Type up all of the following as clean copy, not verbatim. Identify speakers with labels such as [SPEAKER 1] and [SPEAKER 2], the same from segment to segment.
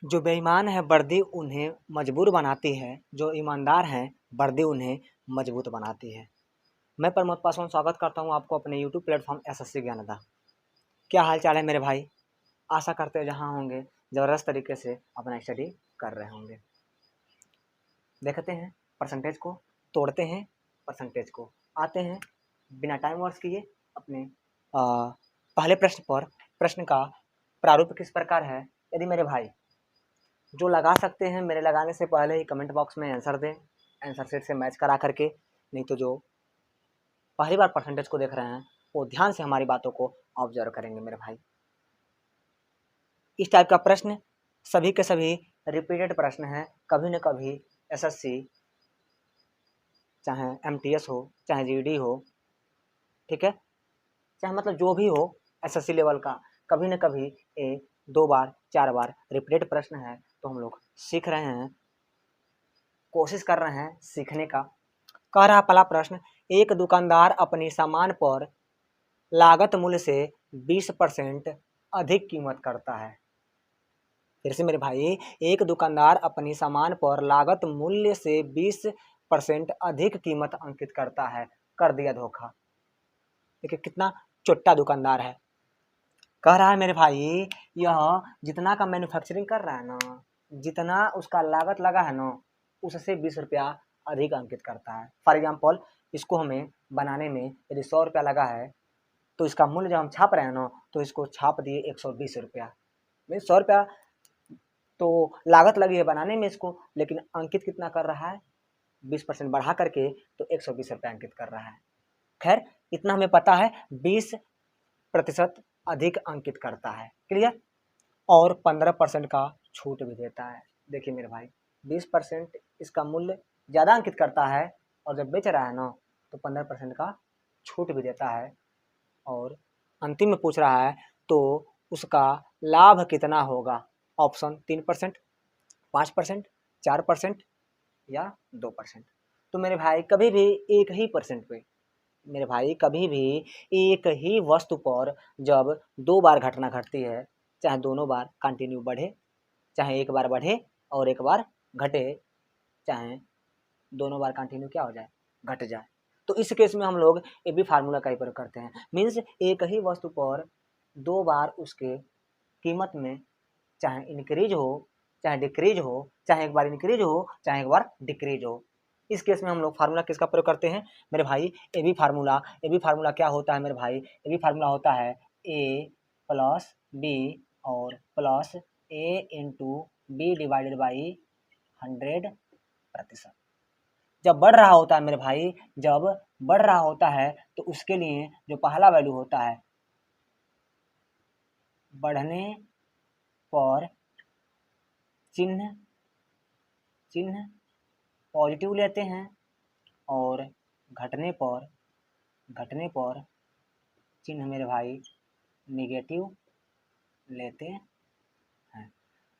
[SPEAKER 1] जो बेईमान है वर्दी उन्हें मजबूर बनाती है, जो ईमानदार हैं वर्दी उन्हें मजबूत बनाती है। मैं प्रमोद पासवान स्वागत करता हूं आपको अपने यूट्यूब प्लेटफॉर्म एसएससी ज्ञानदा। क्या हाल चाल है मेरे भाई? आशा करते हैं जहां होंगे ज़बरदस्त तरीके से अपना स्टडी कर रहे होंगे। देखते हैं परसेंटेज को, तोड़ते हैं परसेंटेज को, आते हैं बिना टाइम वेस्ट किए अपने पहले प्रश्न पर। प्रश्न का प्रारूप किस प्रकार है? यदि मेरे भाई जो लगा सकते हैं मेरे लगाने से पहले ही कमेंट बॉक्स में आंसर दें, आंसर सेट से मैच करा करके। नहीं तो जो पहली बार परसेंटेज को देख रहे हैं वो ध्यान से हमारी बातों को ऑब्जर्व करेंगे मेरे भाई। इस टाइप का प्रश्न सभी के सभी रिपीटेड प्रश्न है। कभी न कभी एसएससी, चाहे एमटीएस हो, चाहे जीडी हो, ठीक है, चाहे मतलब जो भी हो एसएससी लेवल का, कभी न कभी ये 2 बार 4 बार रिपीटेड प्रश्न है। तो हम लोग सीख रहे हैं, कोशिश कर रहे हैं सीखने का। कह रहा पहला प्रश्न, एक दुकानदार अपनी सामान पर लागत मूल्य से 20% अधिक कीमत करता है। फिर से मेरे भाई, एक दुकानदार अपनी सामान पर लागत मूल्य से 20% अधिक कीमत अंकित करता है। कर दिया धोखा। देखिए कितना चोट्टा दुकानदार है। कह रहा है मेरे भाई, यह जितना का मैन्युफैक्चरिंग कर रहा है ना, जितना उसका लागत लगा है ना, उससे 20 रुपया अधिक अंकित करता है। फॉर एग्जाम्पल, इसको हमें बनाने में यदि 100 रुपया लगा है, तो इसका मूल्य जब हम छाप रहे हैं ना, तो इसको छाप दिए 120 रुपया। भाई 100 रुपया तो लागत लगी है बनाने में इसको, लेकिन अंकित कितना कर रहा है? 20% बढ़ा करके तो 120 रुपया अंकित कर रहा है। खैर इतना हमें पता है, 20% अधिक अंकित करता है। क्लियर? और 15% का छूट भी देता है। देखिए मेरे भाई, 20% इसका मूल्य ज़्यादा अंकित करता है और जब बेच रहा है ना, तो 15% का छूट भी देता है। और अंतिम में पूछ रहा है तो उसका लाभ कितना होगा? ऑप्शन 3%, 5%, 4% या 2%। तो मेरे भाई कभी भी एक ही परसेंट पे, मेरे भाई कभी भी एक ही वस्तु पर जब 2 बार घटना घटती है, चाहे दोनों बार कंटिन्यू बढ़े, चाहे एक बार बढ़े और एक बार घटे, चाहे दोनों बार कंटिन्यू क्या हो जाए? घट जाए। तो इस केस में हम लोग ए बी फार्मूला का ही प्रयोग करते हैं। मीन्स एक ही वस्तु पर 2 बार उसके कीमत में चाहे इंक्रीज हो, चाहे डिक्रीज हो, चाहे एक बार इंक्रीज हो, चाहे एक बार डिक्रीज हो। इस केस में हम लोग फार्मूला किसका प्रयोग करते हैं मेरे भाई? A B formula. A B formula क्या होता है मेरे भाई? ए बी फार्मूला होता है ए प्लस बी और plus A into B divided by 100%। जब बढ़ रहा होता है मेरे भाई, जब बढ़ रहा होता है तो उसके लिए जो पहला वैल्यू होता है, बढ़ने पर चिन्ह चिन्ह पॉजिटिव लेते हैं और घटने पर चिन्ह मेरे भाई नेगेटिव लेते हैं।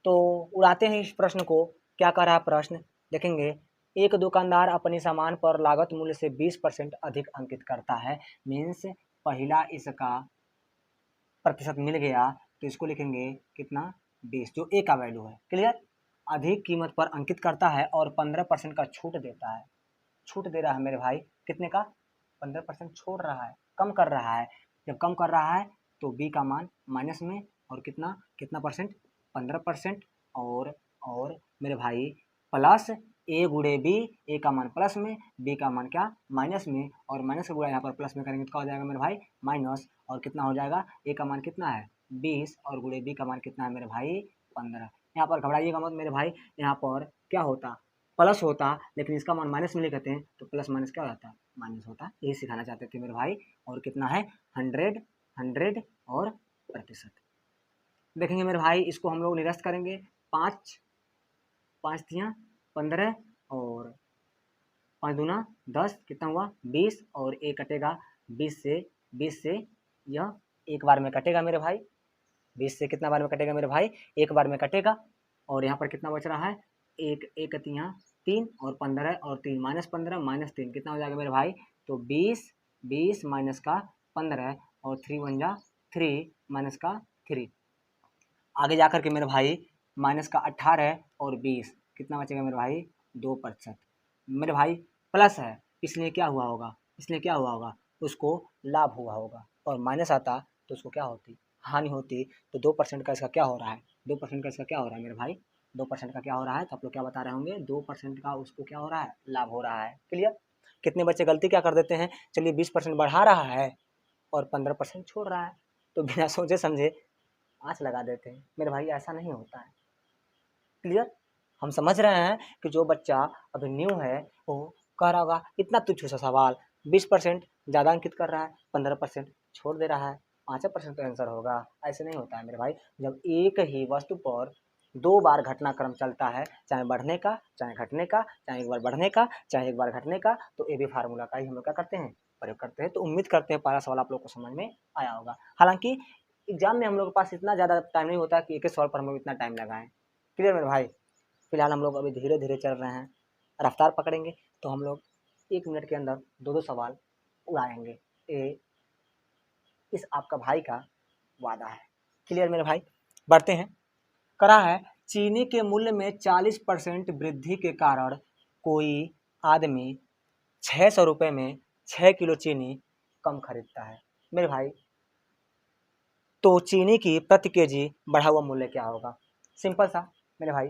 [SPEAKER 1] तो उड़ाते हैं इस प्रश्न को। क्या कर रहा है प्रश्न? देखेंगे, एक दुकानदार अपनी सामान पर लागत मूल्य से 20% अधिक अंकित करता है। मीन्स पहला इसका प्रतिशत मिल गया तो इसको लिखेंगे कितना? 20, जो ए का वैल्यू है। क्लियर? अधिक कीमत पर अंकित करता है और 15% का छूट देता है। छूट दे रहा है मेरे भाई, कितने का? 15% छोड़ रहा है, कम कर रहा है। जब कम कर रहा है तो बी का मान माइनस में, और कितना कितना परसेंट? 15%। और मेरे भाई प्लस ए गुड़े बी, ए का मान प्लस में, बी का मान क्या? माइनस में। और माइनस का गुणा यहाँ पर प्लस में करेंगे तो क्या हो जाएगा मेरे भाई? माइनस। और कितना हो जाएगा? ए का मान कितना है? 20 और गुड़े बी का मान कितना है मेरे भाई? 15। यहाँ पर घबराइएगा मत मेरे भाई, यहाँ पर क्या होता? प्लस होता, लेकिन इसका मान माइनस में लिखते हैं तो प्लस माइनस क्या होता है? माइनस होता है। यही सिखाना चाहते थे मेरे भाई। और कितना है? 100, 100 और प्रतिशत। देखेंगे मेरे भाई, इसको हम लोग निरस्त करेंगे। 5 5 तियाँ 15 और 5 दूना 10, कितना हुआ? 20 और ए कटेगा 20 से यह एक बार में कटेगा मेरे भाई। 20 से कितना बार में कटेगा मेरे भाई? एक बार में कटेगा। और यहाँ पर कितना बच रहा है? एक तियाँ 3 और 15 और 3 -15 -3 कितना हो जाएगा मेरे भाई? तो 20 माइनस का 15 और 3 1 जा 3 माइनस का 3। आगे जाकर के मेरे भाई माइनस का 18 और 20, कितना बचेगा मेरे भाई 2%। मेरे भाई प्लस है इसलिए क्या हुआ होगा, उसको लाभ हुआ होगा, और माइनस आता तो उसको क्या होती, हानि होती। तो 2% का इसका क्या हो रहा है, 2% का इसका क्या हो रहा है मेरे भाई, 2% का क्या हो रहा है, तो आप लोग क्या बता रहे होंगे, 2% का उसको क्या हो रहा है, लाभ हो रहा है। क्लियर। कितने बच्चे गलती क्या कर देते हैं, चलिए 20% बढ़ा रहा है और 15% छोड़ रहा है, तो बिना सोचे समझे आँच लगा देते हैं। मेरे भाई ऐसा नहीं होता है। क्लियर। हम समझ रहे हैं कि जो बच्चा अभी न्यू है वो कह रहा होगा इतना तुच्छ सा सवाल, 20% ज़्यादा अंकित कर रहा है, 15% छोड़ दे रहा है, 5% तो आंसर होगा। ऐसे नहीं होता है मेरे भाई। जब एक ही वस्तु पर 2 बार घटनाक्रम चलता है, चाहे बढ़ने का, चाहे घटने का, चाहे एक बार बढ़ने का, चाहे एक बार घटने का, तो ए बी फार्मूला का ही हम लोग क्या करते हैं, प्रयोग करते हैं। तो उम्मीद करते हैं पहला सवाल आप लोग को समझ में आया होगा। हालांकि एग्जाम में हम लोग के पास इतना ज़्यादा टाइम नहीं होता कि एक सवाल पर हम लोग इतना टाइम लगाएं। क्लियर मेरे भाई। फिलहाल हम लोग अभी धीरे धीरे चल रहे हैं, रफ्तार पकड़ेंगे तो हम लोग 1 मिनट के अंदर 2-2 सवाल उड़ाएंगे। ये इस आपका भाई का वादा है। क्लियर मेरे भाई। बढ़ते हैं। करा है चीनी के मूल्य में 40% वृद्धि के कारण कोई आदमी 600 रुपये में 6 किलो चीनी कम खरीदता है। मेरे भाई तो चीनी की प्रति केजी बढ़ा हुआ मूल्य क्या होगा। सिंपल सा मेरे भाई,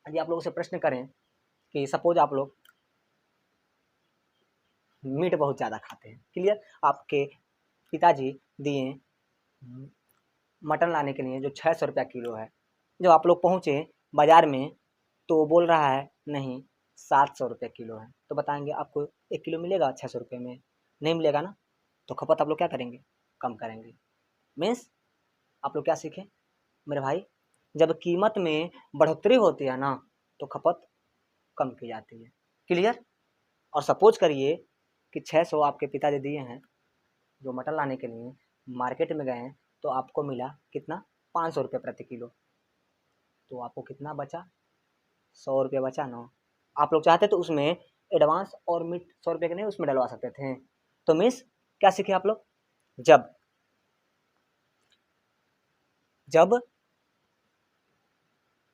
[SPEAKER 1] यदि आप लोगों से प्रश्न करें कि सपोज आप लोग मीट बहुत ज़्यादा खाते हैं। क्लियर। आपके पिताजी दिए मटन लाने के लिए जो 600 रुपया किलो है, जब आप लोग पहुँचे बाज़ार में तो वो बोल रहा है नहीं 700 रुपये किलो है, तो बताएंगे आपको 1 किलो मिलेगा 600 रुपये में, नहीं मिलेगा ना। तो खपत आप लोग क्या करेंगे, कम करेंगे। मीन्स आप लोग क्या सीखें मेरे भाई, जब कीमत में बढ़ोतरी होती है ना तो खपत कम की जाती है। क्लियर। और सपोज करिए कि 600 आपके पिताजी दिए हैं जो मटन लाने के लिए, मार्केट में गए तो आपको मिला कितना, 500 रुपये प्रति किलो, तो आपको कितना बचा, 100 रुपये बचा ना। आप लोग चाहते तो उसमें एडवांस और मीट 100 रुपये के नहीं उसमें डलवा सकते थे। तो मिस क्या सीखे आप लोग, जब जब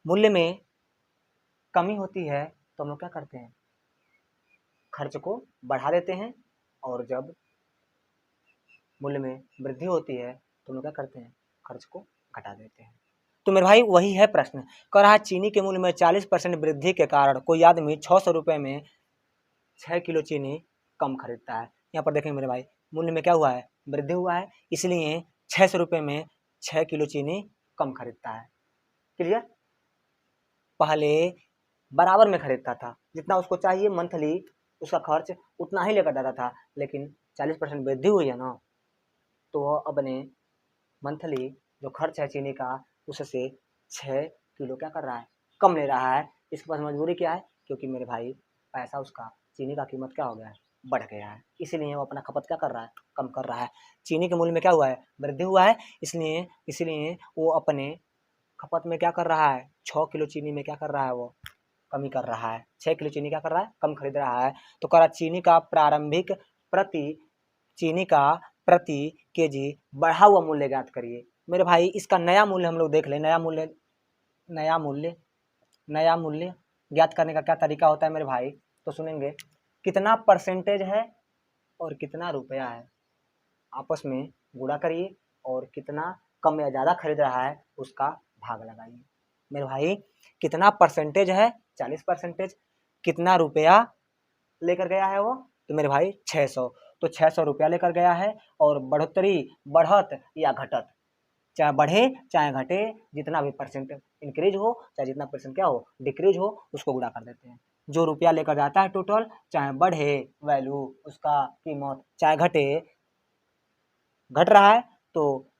[SPEAKER 1] मूल्य में कमी होती है तो हम लोग क्या करते हैं, खर्च को बढ़ा देते हैं, और जब मूल्य में वृद्धि होती है तो हम लोग क्या करते हैं, खर्च को घटा देते हैं। तो मेरे भाई वही है प्रश्न। कह रहा है चीनी के मूल्य में 40% वृद्धि के कारण कोई आदमी 600 रुपये में 6 किलो चीनी कम खरीदता है। यहाँ पर देखेंगे मेरे भाई, मूल्य में क्या हुआ है, वृद्धि हुआ है, इसलिए 600 रुपये में 6 किलो चीनी कम खरीदता है। क्लियर। पहले बराबर में खरीदता था, जितना उसको चाहिए मंथली उसका खर्च उतना ही लेकर जाता था, लेकिन 40% वृद्धि हुई है ना, तो वह अपने मंथली जो खर्च है चीनी का उससे 6 किलो क्या कर रहा है, कम ले रहा है। इसके पास मजबूरी क्या है, क्योंकि मेरे भाई पैसा उसका चीनी का कीमत क्या हो गया है, बढ़ गया है, इसीलिए वो अपना खपत क्या कर रहा है, कम कर रहा है। चीनी के मूल्य में क्या हुआ है, वृद्धि हुआ है, इसलिए इसलिए वो अपने खपत में क्या कर रहा है, 6 किलो चीनी में क्या कर रहा है, वो कमी कर रहा है, 6 किलो चीनी क्या कर रहा है, कम खरीद रहा है। तो कह रहा प्रति चीनी का प्रति केजी बढ़ा हुआ मूल्य ज्ञात करिए। मेरे भाई इसका नया मूल्य हम लोग देख लें। नया मूल्य नया मूल्य ज्ञात करने का क्या तरीका होता है मेरे भाई, तो सुनेंगे, कितना परसेंटेज है और कितना रुपया है, आपस में गुणा करिए, और कितना कम या ज़्यादा खरीद रहा है उसका भाग लगाइए। मेरे भाई कितना परसेंटेज है, 40%, कितना रुपया लेकर गया है वो, तो मेरे भाई 600, तो 600 रुपया लेकर गया है, और बढ़ोतरी बढ़त या घटत, चाहे बढ़े चाहे घटे, जितना भी परसेंट इंक्रीज हो चाहे जितना परसेंट क्या हो डिक्रीज हो, उसको गुणा कर देते हैं। जो रुपया लेकर जाता है टोटल, चाहे बढ़े वैल्यू उसका कीमत, चाहे घट रहा है तो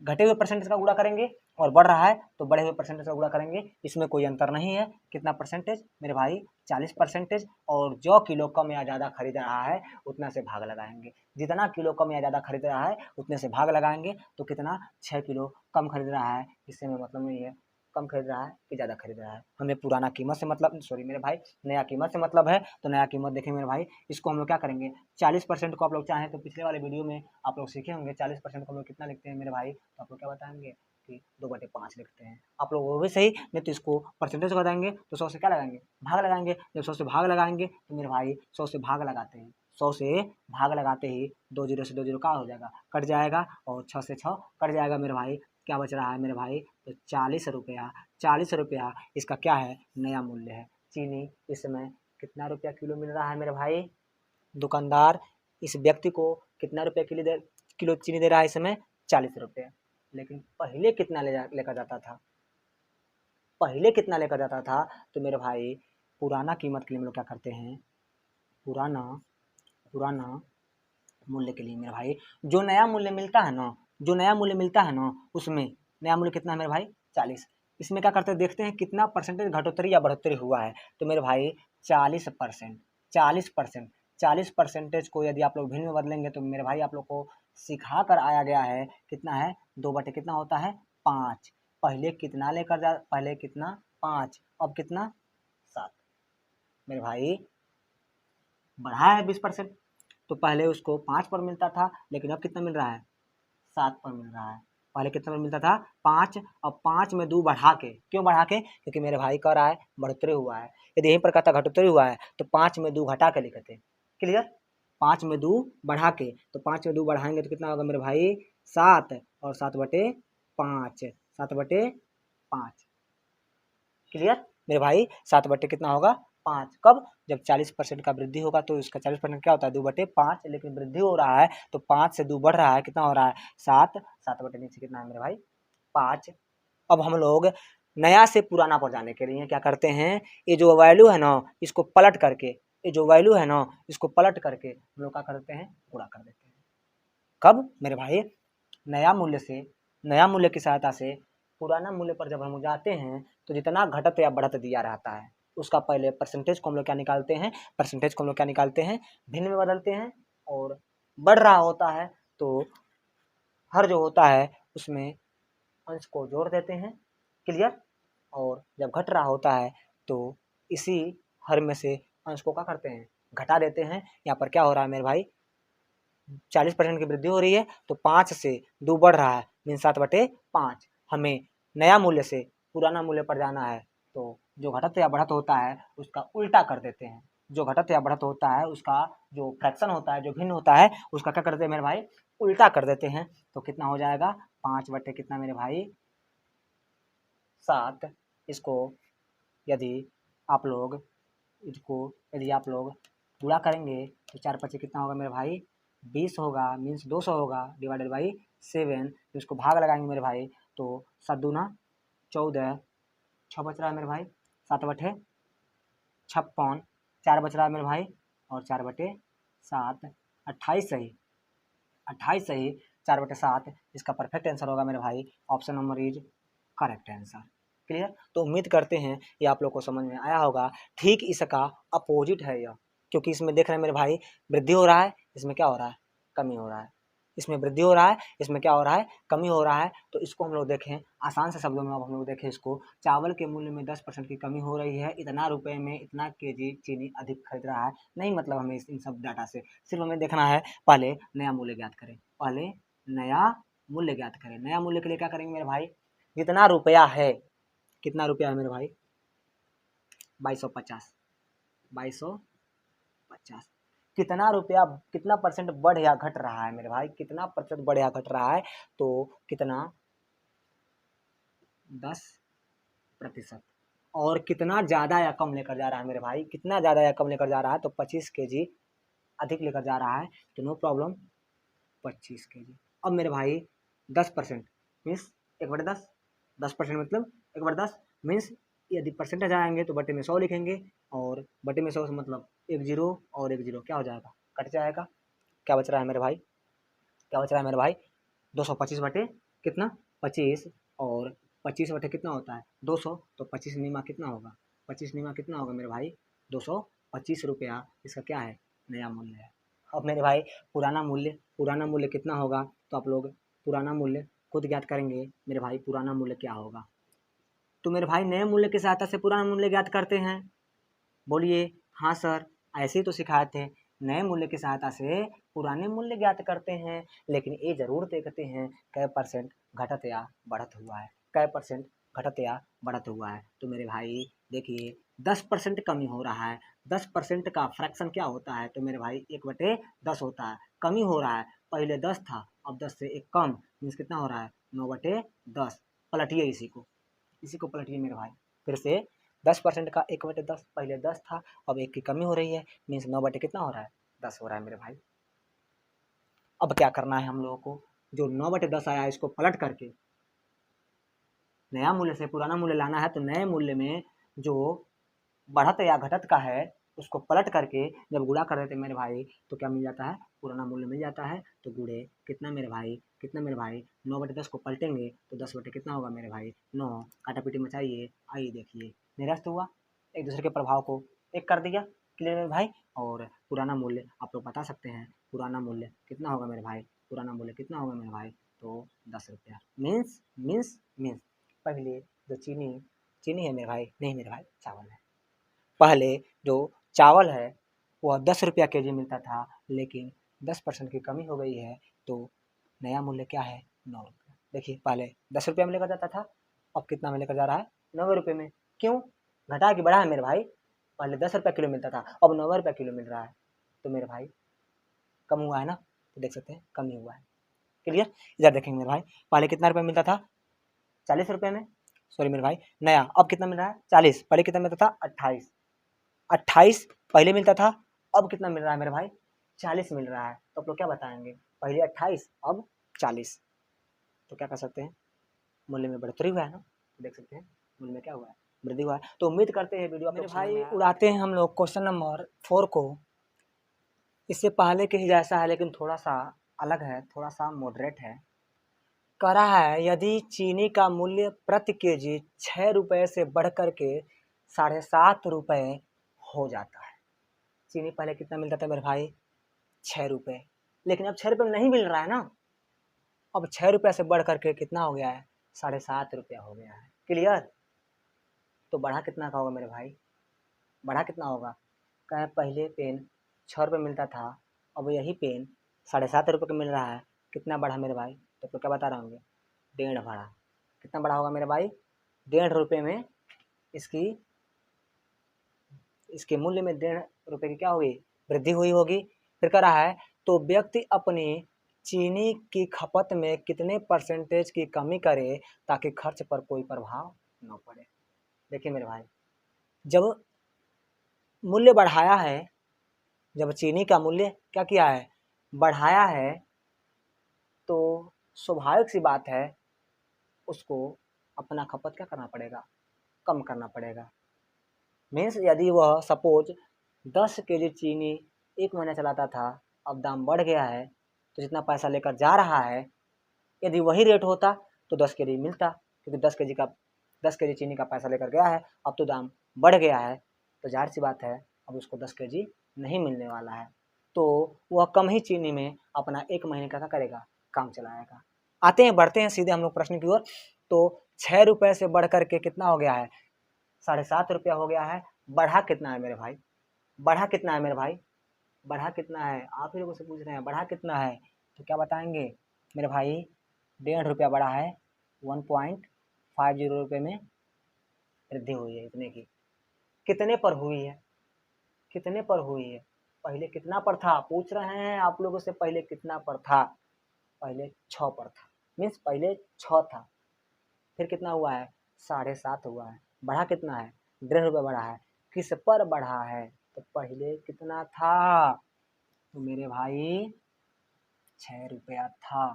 [SPEAKER 1] घटे हुए परसेंटेज का गुणा करेंगे, और बढ़ रहा है तो बढ़े हुए परसेंटेज का गुणा करेंगे। इसमें कोई अंतर नहीं है। कितना परसेंटेज मेरे भाई, 40%, और जो किलो कम या ज़्यादा खरीद रहा है उतना से भाग लगाएंगे। जितना किलो कम या ज़्यादा खरीद रहा है उतने से भाग लगाएंगे, तो कितना 6 किलो कम खरीद रहा है, इससे में मतलब नहीं है कम खरीद रहा है कि ज़्यादा खरीद रहा है। हमें पुराना कीमत से मतलब, सॉरी मेरे भाई, नया कीमत से मतलब है। तो नया कीमत देखें मेरे भाई, इसको हम लोग क्या करेंगे, 40% को आप लोग चाहें तो पिछले वाले वीडियो में आप लोग सीखे होंगे 40% को हम लोग कितना लिखते हैं मेरे भाई, तो आप लोग क्या बताएंगे, कि 2/5 लिखते हैं। आप लोग वो भी सही, नहीं तो इसको परसेंटेज को बताएंगे तो 100 से क्या लगाएंगे, भाग लगाएंगे। जब 100 से भाग लगाएंगे तो मेरे भाई 100 से भाग लगाते हैं, 100 से भाग लगाते ही 2 जीरो से 2 जीरो क्या हो जाएगा, कट जाएगा, और 6 से 6 कट जाएगा मेरे भाई। क्या बच रहा है मेरे भाई, तो 40 रुपया। 40 रुपया इसका क्या है, नया मूल्य है। चीनी इस समय कितना रुपया किलो मिल रहा है मेरे भाई, दुकानदार इस व्यक्ति को कितना रुपया किलो चीनी दे रहा है इस समय, 40 रुपये। लेकिन पहले कितना लेकर जाता था, पहले कितना लेकर जाता था, तो मेरे भाई पुराना कीमत के लिए हम लोग क्या करते हैं, पुराना मूल्य के लिए मेरे भाई जो नया मूल्य मिलता है ना, जो नया मूल्य मिलता है ना, उसमें नया मूल्य कितना है मेरे भाई, 40। इसमें क्या करते हैं, देखते हैं कितना परसेंटेज घटोत्तरी या बढ़ोत्तरी हुआ है। तो मेरे भाई 40%, 40%, 40% को यदि आप लोग भिन्न में बदलेंगे तो मेरे भाई आप लोग को सिखा कर आया गया है कितना है, 2 बटे कितना होता है, 5। पहले कितना 5, अब कितना 7। मेरे भाई बढ़ा है 20%। तो पहले उसको 5 पर मिलता था, लेकिन अब कितना मिल रहा है, 7 पर मिल रहा है। पहले कितना पर मिलता था, 5, अब 5 में 2 बढ़ा के, क्यों बढ़ा के, क्योंकि मेरे भाई कह रहा है बढ़ोतरी हुआ है। यदि यहीं पर कहता घटोतरी हुआ है तो 5 में 2 घटा के लिखते, क्लियर। 5 में 2 बढ़ा के, तो 5 में 2 बढ़ाएंगे तो कितना होगा मेरे भाई, 7, और 7/5, 7/5, क्लियर मेरे भाई। 7 कितना होगा, 5। कब, जब 40% का वृद्धि होगा तो इसका 40% क्या होता है, 2/5, लेकिन वृद्धि हो रहा है तो 5 से 2 बढ़ रहा है, कितना हो रहा है, 7। 7 नीचे कितना है मेरे भाई, 5। अब हम लोग नया से पुराना पर जाने के लिए क्या करते हैं, ये जो वैल्यू है ना, इसको पलट करके, ये जो वैल्यू है ना, इसको पलट करके हम लोग क्या करते हैं, गुणा कर देते हैं। कब मेरे भाई, नया मूल्य की सहायता से पुराना मूल्य पर जब हम जाते हैं तो जितना घटत या बढ़त दिया रहता है उसका पहले परसेंटेज को हम लोग क्या निकालते हैं, भिन्न में बदलते हैं। और बढ़ रहा होता है तो हर जो होता है उसमें अंश को जोड़ देते हैं, क्लियर। और जब घट रहा होता है तो इसी हर में से अंश को क्या करते हैं, घटा देते हैं। यहाँ पर क्या हो रहा है मेरे भाई, 40% की वृद्धि हो रही है तो 5 से 2 बढ़ रहा है, मीन 7/5। हमें नया मूल्य से पुराना मूल्य पर जाना है तो जो घटत या बढ़त होता है उसका उल्टा कर देते हैं। जो घटत या बढ़त होता है उसका जो फ्रैक्शन होता है, जो भिन्न होता है, उसका क्या करते हैं मेरे भाई, उल्टा कर देते हैं। तो कितना हो जाएगा, 5 कितना मेरे भाई, 7। इसको यदि आप लोग पूरा करेंगे तो 4×5 कितना होगा मेरे भाई, 20 होगा, मीन्स 200 होगा, डिवाइडेड बाई 7। तो इसको भाग लगाएंगे मेरे भाई तो 7 दूना 14, 6 बच रहा है मेरे भाई, 7/56, 4 बच रहा है मेरे भाई, और 4/7, 28 सही, 28 सही, 4/7 इसका परफेक्ट आंसर होगा मेरे भाई। Option number is correct answer, clear. तो उम्मीद करते हैं ये आप लोग को समझ में आया होगा। ठीक इसका अपोजिट है यह, क्योंकि इसमें देख रहे हैं मेरे भाई वृद्धि हो रहा है, इसमें क्या हो रहा है, कमी हो रहा है। इसमें वृद्धि हो रहा है, इसमें क्या हो रहा है, कमी हो रहा है। तो इसको हम लोग देखें आसान से शब्दों में, अब हम लोग देखें इसको, चावल के मूल्य में 10% की कमी हो रही है, इतना रुपए में इतना केजी चीनी अधिक खरीद रहा है। नहीं मतलब हमें इन सब डाटा से, सिर्फ हमें देखना है पहले नया मूल्य ज्ञात करें, पहले नया मूल्य ज्ञात करें। नया मूल्य के लिए क्या करेंगे मेरे भाई, जितना रुपया है, कितना रुपया है मेरे भाई, 2250, 2250। कितना रुपया, कितना परसेंट बढ़ या घट रहा है मेरे भाई, कितना प्रतिशत बढ़ या घट रहा है, तो कितना, 10%। और कितना ज़्यादा या कम लेकर जा रहा है मेरे भाई, कितना ज़्यादा या कम लेकर जा रहा है, तो 25 केजी अधिक लेकर जा रहा है, तो नो प्रॉब्लम, 25 केजी। अब मेरे भाई 10% मीन्स 1/10, 10% मतलब 1/10 मीन्स यदि परसेंटेज आएंगे तो बटे में 100 लिखेंगे, और बटे में 100 से मतलब 1 जीरो और 1 जीरो क्या हो जाएगा, कट जाएगा। क्या बच रहा है मेरे भाई, क्या बच रहा है मेरे भाई, 225 बटे कितना, 25, और 25 बटे कितना होता है, 200, तो 25 नीमा कितना होगा, 25 नीमा कितना होगा मेरे भाई, 225 रुपया इसका क्या है, नया मूल्य है। अब मेरे भाई पुराना मूल्य कितना होगा, तो आप लोग पुराना मूल्य खुद ज्ञात करेंगे मेरे भाई, पुराना मूल्य क्या होगा। तो मेरे भाई नए मूल्य की सहायता से पुराना मूल्य ज्ञात करते हैं, बोलिए हाँ सर, ऐसे ही तो सिखाए थे। नए मूल्य की सहायता से पुराने मूल्य ज्ञात करते हैं, लेकिन ये जरूर देखते हैं कै परसेंट घटत या बढ़त हुआ है, कै परसेंट घटत या बढ़त हुआ है। तो मेरे भाई देखिए 10% कमी हो रहा है, 10% का फ्रैक्शन क्या होता है, तो मेरे भाई 1/10 होता है। कमी हो रहा है, पहले 10 था अब 10 से 1 कम, मीन्स कितना हो रहा है 9/10। पलटिए इसी को पलटिए मेरे भाई, फिर से 10% का 1/10, पहले 10 था अब 1 की कमी हो रही है, मीन्स 9 बटे कितना हो रहा है 10 हो रहा है मेरे भाई। अब क्या करना है हम लोगों को, जो 9/10 आया है इसको पलट करके नया मूल्य से पुराना मूल्य लाना है। तो नए मूल्य में जो बढ़त या घटत का है उसको पलट करके जब गुणा कर देते मेरे भाई तो क्या मिल जाता है, पुराना मूल्य मिल जाता है। तो गुणे कितना मेरे भाई, कितना मेरे भाई 9/10 को पलटेंगे तो 10 बटे कितना होगा मेरे भाई 9, काटापीटी मचाइए, आइए देखिए निरस्त हुआ, एक दूसरे के प्रभाव को एक कर दिया। क्लियर मेरे भाई। और पुराना मूल्य आप लोग बता सकते हैं, पुराना मूल्य कितना होगा मेरे भाई, पुराना मूल्य कितना होगा मेरे भाई, तो 10 रुपया। मीन्स पहले जो चीनी है मेरे भाई, नहीं मेरे भाई चावल है। पहले जो चावल है वह 10 रुपया के जी मिलता था, लेकिन 10% की कमी हो गई है तो नया मूल्य क्या है 9 रुपया। देखिए पहले 10 रुपया में लेकर जाता था, अब कितना में लेकर जा रहा है 9 रुपये में। क्यों, घटा कि बढ़ा है मेरे भाई, पहले 10 रुपया किलो मिलता था अब 9 रुपया किलो मिल रहा है, तो मेरे भाई कम हुआ है ना, तो देख सकते हैं कम ही हुआ है। क्लियर। इधर देखेंगे मेरे भाई, पहले कितना रुपया मिलता था 40 रुपये में, सॉरी मेरे भाई नया, अब कितना मिल रहा है 40, पहले कितना मिलता था 28 पहले मिलता था, अब कितना मिल रहा है मेरे भाई 40 मिल रहा है। तो आप लोग क्या बताएंगे, पहले 28 अब 40, तो क्या कर सकते हैं मूल्य में बढ़ोतरी हुआ है ना, देख सकते हैं मूल्य में क्या हुआ है, वृद्धि हुआ है। तो उम्मीद करते हैं वीडियो मेरे भाई उड़ाते हैं हम लोग क्वेश्चन नंबर 4 को। इससे पहले के ही जैसा है लेकिन थोड़ा सा अलग है, थोड़ा सा मॉडरेट है। कह रहा है यदि चीनी का मूल्य प्रति केजी 6 रुपये से बढ़ कर के 7.5 रुपये हो जाता है। चीनी पहले कितना मिलता था मेरे भाई 6 रुपये, लेकिन अब 6 रुपये में नहीं मिल रहा है ना, अब 6 रुपये से बढ़ करके कितना हो गया है 7.5 रुपया हो गया है। क्लियर। तो बढ़ा कितना का होगा मेरे भाई, बढ़ा कितना होगा, कहें पहले पेन 6 रुपये मिलता था अब यही पेन 7.5 रुपये का मिल रहा है, कितना बढ़ा मेरे भाई, तो क्या बता रहा हूँ 1.5 बढ़ा। कितना बढ़ा होगा मेरे भाई 1.5 रुपये में, इसके मूल्य में 1.5 रुपये की क्या हुई, वृद्धि हुई होगी। फिर कह रहा है तो व्यक्ति अपनी चीनी की खपत में कितने परसेंटेज की कमी करे ताकि खर्च पर कोई प्रभाव न पड़े। देखिए मेरे भाई, जब मूल्य बढ़ाया है, जब चीनी का मूल्य क्या किया है बढ़ाया है, तो स्वाभाविक सी बात है उसको अपना खपत क्या करना पड़ेगा, कम करना पड़ेगा। मीन्स यदि वह सपोज 10 केजी चीनी एक महीना चलाता था, अब दाम बढ़ गया है तो जितना पैसा लेकर जा रहा है यदि वही रेट होता तो 10 केजी मिलता, क्योंकि 10 केजी चीनी का पैसा लेकर गया है, अब तो दाम बढ़ गया है तो जाहिर सी बात है अब उसको 10 केजी नहीं मिलने वाला है, तो वह कम ही चीनी में अपना 1 महीने का क्या करेगा, काम चलाएगा। आते हैं बढ़ते हैं सीधे हम लोग प्रश्न की ओर। तो 6 रुपये से बढ़ कर के कितना हो गया है 7.5 रुपया हो गया है। बढ़ा कितना है मेरे भाई, बढ़ा कितना है मेरे भाई, बढ़ा कितना है, आप ही लोगों से पूछ रहे हैं बढ़ा कितना है, तो क्या बताएंगे मेरे भाई 1.5 रुपया बढ़ा है, 1.50 रुपये में वृद्धि हुई है। इतने की कितने पर हुई है, कितने पर हुई है, पहले कितना पर था पूछ रहे हैं आप लोगों से, पहले कितना पर था, पहले 6 पर था, मीन्स पहले 6 था, फिर कितना हुआ है 7.5 हुआ है, बढ़ा कितना है 1.5 रुपया बढ़ा है। किस पर बढ़ा है, तो पहले कितना था, तो मेरे भाई 6 रुपया था।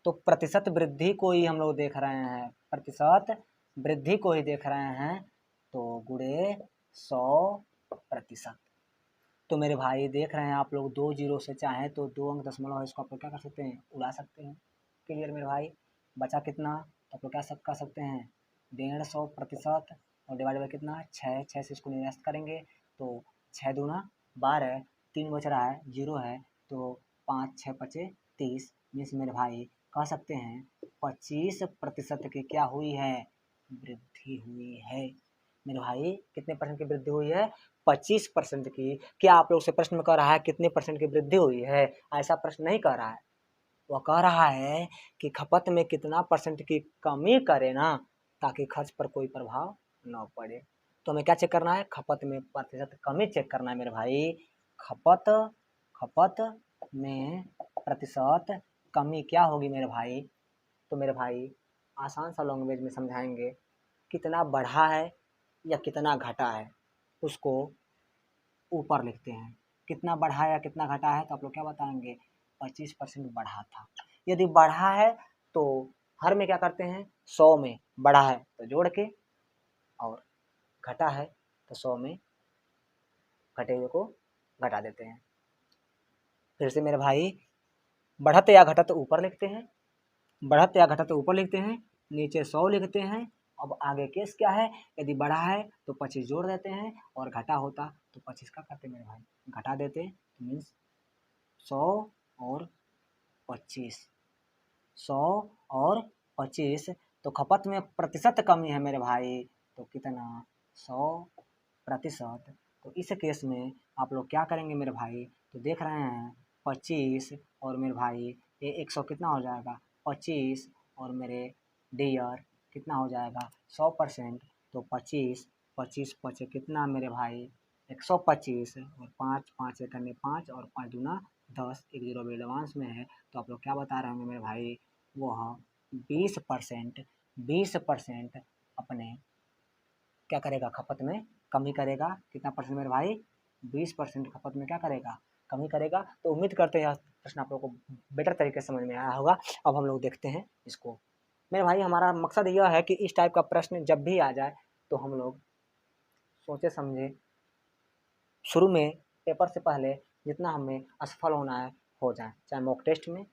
[SPEAKER 1] तो प्रतिशत वृद्धि को ही हम लोग देख रहे हैं, प्रतिशत वृद्धि को ही देख रहे हैं, तो गुणे 100%। तो मेरे भाई देख रहे हैं आप लोग 2 जीरो से चाहे तो 2 अंक दशमलव है, इसको आप लोग क्या कर सकते हैं उड़ा सकते हैं। क्लियर मेरे भाई। बचा कितना, तो आप लोग क्या सब कर सकते हैं 150% और डिवाइड बाई कितना 6 से इसको निरस्त करेंगे तो 6 दूना 12, 3 बच रहा है 0 है, तो 5 6 पचे 30, मीन्स मेरे भाई कह सकते हैं 25% की क्या हुई है वृद्धि हुई है। मेरे भाई कितने परसेंट की वृद्धि हुई है? 25% की। क्या आप लोग से प्रश्न में कह रहा है कितने परसेंट की वृद्धि हुई है? ऐसा प्रश्न नहीं कह रहा है। वह कह रहा है कि खपत में कितना परसेंट की कमी करे ना, ताकि खर्च पर कोई प्रभाव न पड़े। तो हमें क्या चेक करना है? खपत में प्रतिशत कमी चेक करना है मेरे भाई। खपत खपत में प्रतिशत कमी क्या होगी मेरे भाई? तो मेरे भाई आसान सा लैंग्वेज में समझाएंगे, कितना बढ़ा है या कितना घटा है उसको ऊपर लिखते हैं। कितना बढ़ा या कितना घटा है तो आप लोग क्या बताएंगे? 25% बढ़ा था। यदि बढ़ा है तो हर में क्या करते हैं? 100 में बढ़ा है तो जोड़ के, और घटा है तो 100 में घटे हुए को घटा देते हैं। फिर से मेरे भाई, बढ़त या घटत ऊपर लिखते हैं, बढ़त या घटत ऊपर लिखते हैं, नीचे 100 लिखते हैं। अब आगे केस क्या है? यदि बढ़ा है तो 25 जोड़ देते हैं, और घटा होता तो 25 का करते मेरे भाई, घटा देते। मीन्स 100 और 25, 100 और 25। तो खपत में प्रतिशत कमी है मेरे भाई, तो कितना? 100%। तो इस केस में आप लोग क्या करेंगे मेरे भाई? तो देख रहे हैं 25 और मेरे भाई ये 100 कितना हो जाएगा? 25 और मेरे डियर कितना हो जाएगा? 100%। तो 25 25 पचे कितना मेरे भाई? 125, और 5 5 एक करने 5, और 5 दूना 10, एक जीरो भी एडवांस में है। तो आप लोग क्या बता रहे होंगे मेरे भाई? वह 20%, 20% अपने क्या करेगा? खपत में कमी करेगा। कितना परसेंट मेरे भाई? 20% खपत में क्या करेगा? कमी करेगा। तो उम्मीद करते हैं यह प्रश्न आप लोगों को बेटर तरीके से समझ में आया होगा। अब हम लोग देखते हैं इसको। मेरे भाई हमारा मकसद यह है कि इस टाइप का प्रश्न जब भी आ जाए तो हम लोग सोचे समझे, शुरू में पेपर से पहले जितना हमें असफल होना है हो जाए, चाहे मॉक टेस्ट में,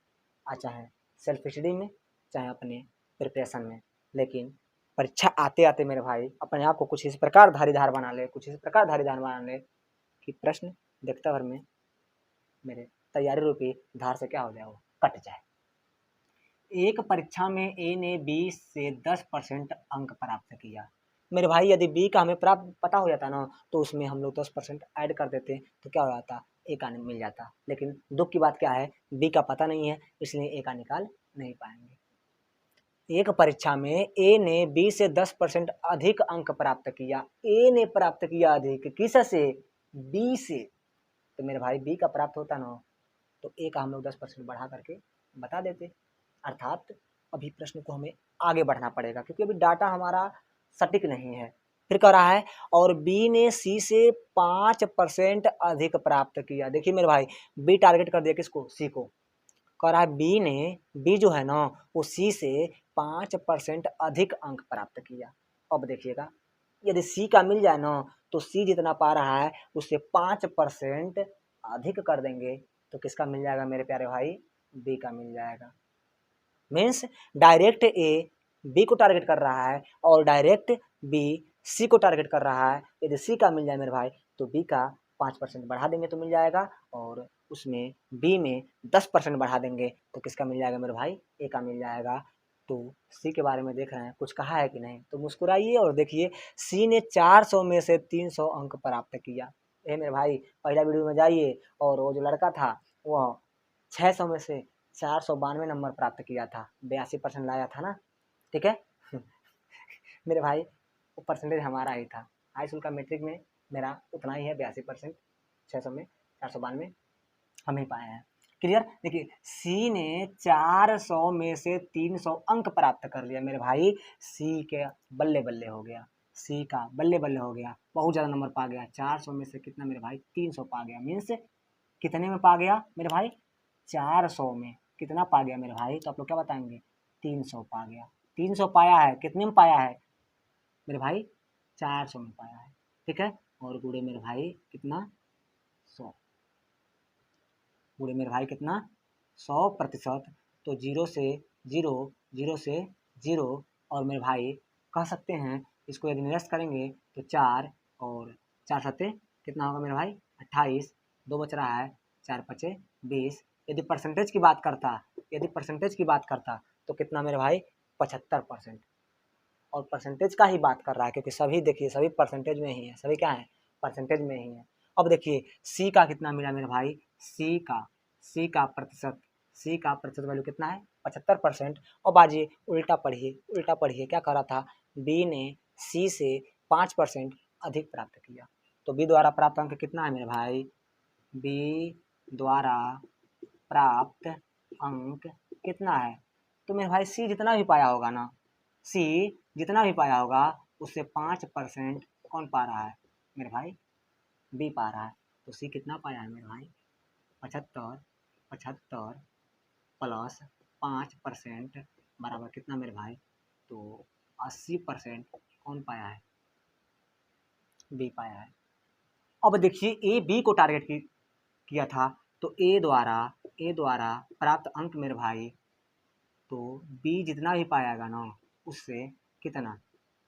[SPEAKER 1] चाहे सेल्फ स्टडी में, चाहे अपने प्रिपरेशन में। लेकिन परीक्षा आते आते मेरे भाई अपने आप को कुछ इस प्रकार धारीदार बना ले, कुछ इस प्रकार धारीदार बना ले कि प्रश्न देखते भर में मेरे तैयारी रूपी धार से क्या हो जाए? वो कट जाए। एक परीक्षा में ए ने 20 से 10% अंक प्राप्त किया। मेरे भाई यदि बी का हमें प्राप्त पता हो जाता ना, तो उसमें हम लोग 10% ऐड कर देते तो क्या हो जाता? ए का मिल जाता। लेकिन दुख की बात क्या है? बी का पता नहीं है, इसलिए ए का निकाल नहीं पाएंगे। एक परीक्षा में ए ने 20 से 10% अधिक अंक प्राप्त किया। ए ने प्राप्त किया अधिक, किस से? बी से। तो मेरे भाई बी का प्राप्त होता ना, तो ए का हम लोग 10% बढ़ा करके बता देते। अर्थात अभी प्रश्न को हमें आगे बढ़ना पड़ेगा, क्योंकि अभी डाटा हमारा सटीक नहीं है। फिर कह रहा है और बी ने सी से 5% अधिक प्राप्त किया। देखिए मेरे भाई, बी टारगेट कर दिया किसको? सी को। कह रहा है बी जो है ना, वो सी से 5% अधिक अंक प्राप्त किया। अब देखिएगा, यदि सी का मिल जाए ना, तो सी जितना पा रहा है उससे 5% अधिक कर देंगे तो किसका मिल जाएगा मेरे प्यारे भाई? बी का मिल जाएगा। मीन्स डायरेक्ट ए बी को टारगेट कर रहा है और डायरेक्ट बी सी को टारगेट कर रहा है। यदि सी का मिल जाए मेरे भाई तो बी का 5% बढ़ा देंगे तो मिल जाएगा, और उसमें बी में 10% बढ़ा देंगे तो किसका मिल जाएगा मेरे भाई? ए का मिल जाएगा। तो सी के बारे में देख रहे हैं, कुछ कहा है कि नहीं? तो मुस्कुराइए और देखिए, सी ने 400 में से 300 अंक प्राप्त किया। ए मेरे भाई, पहला वीडियो में जाइए, और वो जो लड़का था वह 600 में से 492 नंबर प्राप्त किया था, 82% लाया था ना। ठीक है। मेरे भाई वो परसेंटेज हमारा ही था। हाई स्कूल का मैट्रिक में मेरा उतना ही है, 82%। 600 में 492 हम ही पाए हैं। क्लियर। देखिए, सी ने 400 में से 300 अंक प्राप्त कर लिया मेरे भाई। सी के बल्ले बल्ले हो गया, सी का बल्ले बल्ले हो गया, बहुत ज़्यादा नंबर पा गया। 400 में से कितना मेरे भाई? 300 पा गया। मीन्स कितने में पा गया मेरे भाई? 400 में कितना पा गया मेरे भाई? तो आप लोग क्या बताएंगे? 300 पा गया। 300 पाया है, कितने में पाया है मेरे भाई? 400 में पाया है। ठीक है। और गुड़े मेरे भाई कितना? 100। गुड़े मेरे भाई कितना? 100%। तो जीरो से जीरो, जीरो से जीरो, और मेरे भाई कह सकते हैं इसको यदि निरस्त करेंगे तो 4, और 4 सत्ते कितना होगा मेरे भाई? 28। 2 बच रहा है, 4 पचे 20। यदि परसेंटेज की बात करता, यदि परसेंटेज की बात करता तो कितना मेरे भाई? 75%। और परसेंटेज का ही बात कर रहा है, क्योंकि सभी देखिए सभी परसेंटेज में ही है, सभी क्या है परसेंटेज में ही है। अब देखिए सी का कितना मिला मेरे भाई, सी का प्रतिशत वैल्यू कितना है 75%। अब आइए उल्टा पढ़िए क्या कर रहा था, बी ने सी से 5% अधिक प्राप्त किया, तो बी द्वारा प्राप्त अंक कितना है मेरे भाई, बी द्वारा प्राप्त अंक कितना है, तो मेरे भाई सी जितना भी पाया होगा ना, सी जितना भी पाया होगा उससे 5% कौन पा रहा है मेरे भाई, बी पा रहा है। तो सी कितना पाया है मेरे भाई, 75 प्लस 5% बराबर कितना मेरे भाई, तो 80% कौन पाया है, बी पाया है। अब देखिए ए बी को टारगेट किया था, तो ए द्वारा प्राप्त अंक मेरे भाई, तो बी जितना भी पाएगा ना उससे कितना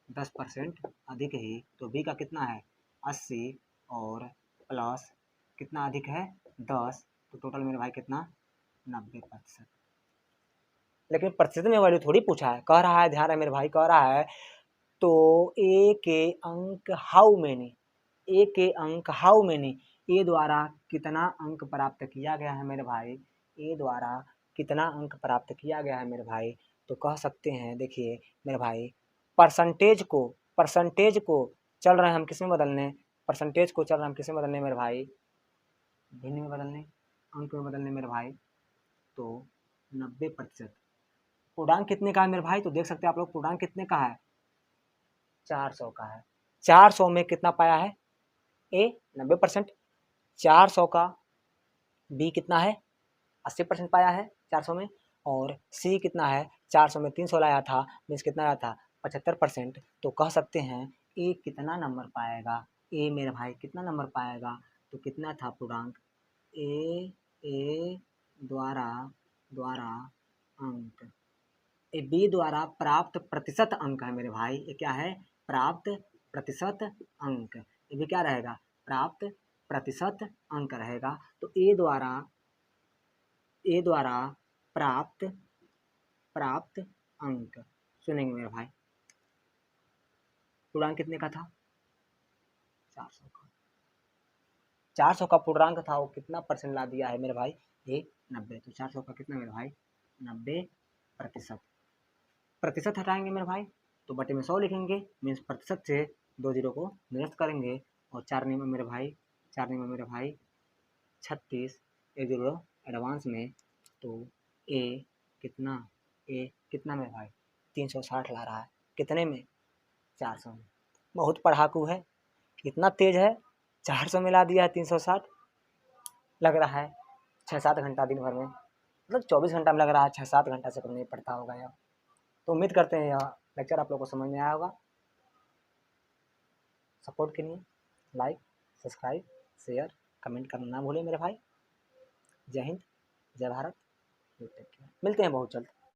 [SPEAKER 1] 10% अधिक ही, तो बी का कितना है 80 और प्लस कितना अधिक है 10, तो टोटल मेरे भाई कितना 90%। लेकिन प्रतिशत में वैल्यू थोड़ी पूछा है, कह रहा है ध्यान है मेरे भाई, कह रहा है तो ए के अंक हाउ मेनी, ए के अंक हाउ मेनी, ए द्वारा कितना अंक प्राप्त किया गया है मेरे भाई, ए द्वारा कितना अंक प्राप्त किया गया है मेरे भाई, तो कह सकते हैं देखिए मेरे भाई परसेंटेज को चल रहे हैं हम किस में बदलने, परसेंटेज को चल रहे हैं हम किस में बदलने मेरे भाई, भिन्न में बदलने, अंक में बदलने मेरे भाई, तो 90%। पूर्णांक कितने का है मेरे भाई, तो देख सकते हैं आप लोग पूर्णांक कितने का है 400 का है, 400 में कितना पाया है ए 90%, 400 का बी कितना है 80% पाया है 400 में, और सी कितना है 400 में 300 लाया था, मीन्स कितना आया था 75%। तो कह सकते हैं ए कितना नंबर पाएगा, ए मेरे भाई कितना नंबर पाएगा, तो कितना था पूर्णांक ए द्वारा अंक, ए बी द्वारा प्राप्त प्रतिशत अंक है मेरे भाई, ये क्या है प्राप्त प्रतिशत अंक, ये भी क्या रहेगा प्राप्त प्रतिशत अंक रहेगा। तो ए द्वारा प्राप्त अंक सुनेंगे मेरे भाई, पूर्णांक कितने का था 400 का, 400 का पूर्णांक था, वो कितना परसेंट ला दिया है मेरे भाई ये 90, तो 400 का कितना मेरे भाई 90%। प्रतिशत हटाएंगे मेरे भाई तो बटे में 100 लिखेंगे, मीन्स प्रतिशत से 2 जीरो को निरस्त करेंगे, और 4 में मेरे भाई 36 एक जीरो एडवांस में, तो ए कितना मेरे भाई 360 ला रहा है, कितने में 400 में, बहुत पढ़ाकू है, इतना तेज है, 400 में ला दिया है 360, लग रहा है 6-7 घंटा दिन भर में, मतलब 24 घंटा में लग रहा है 6-7 घंटा से कम नहीं पढ़ता होगा यार। तो उम्मीद करते हैं यह लेक्चर आप लोगों को समझ में आया होगा। सपोर्ट के लिए लाइक सब्सक्राइब शेयर कमेंट करना ना भूलें मेरे भाई। जय हिंद जय भारत, मिलते हैं बहुत जल्द।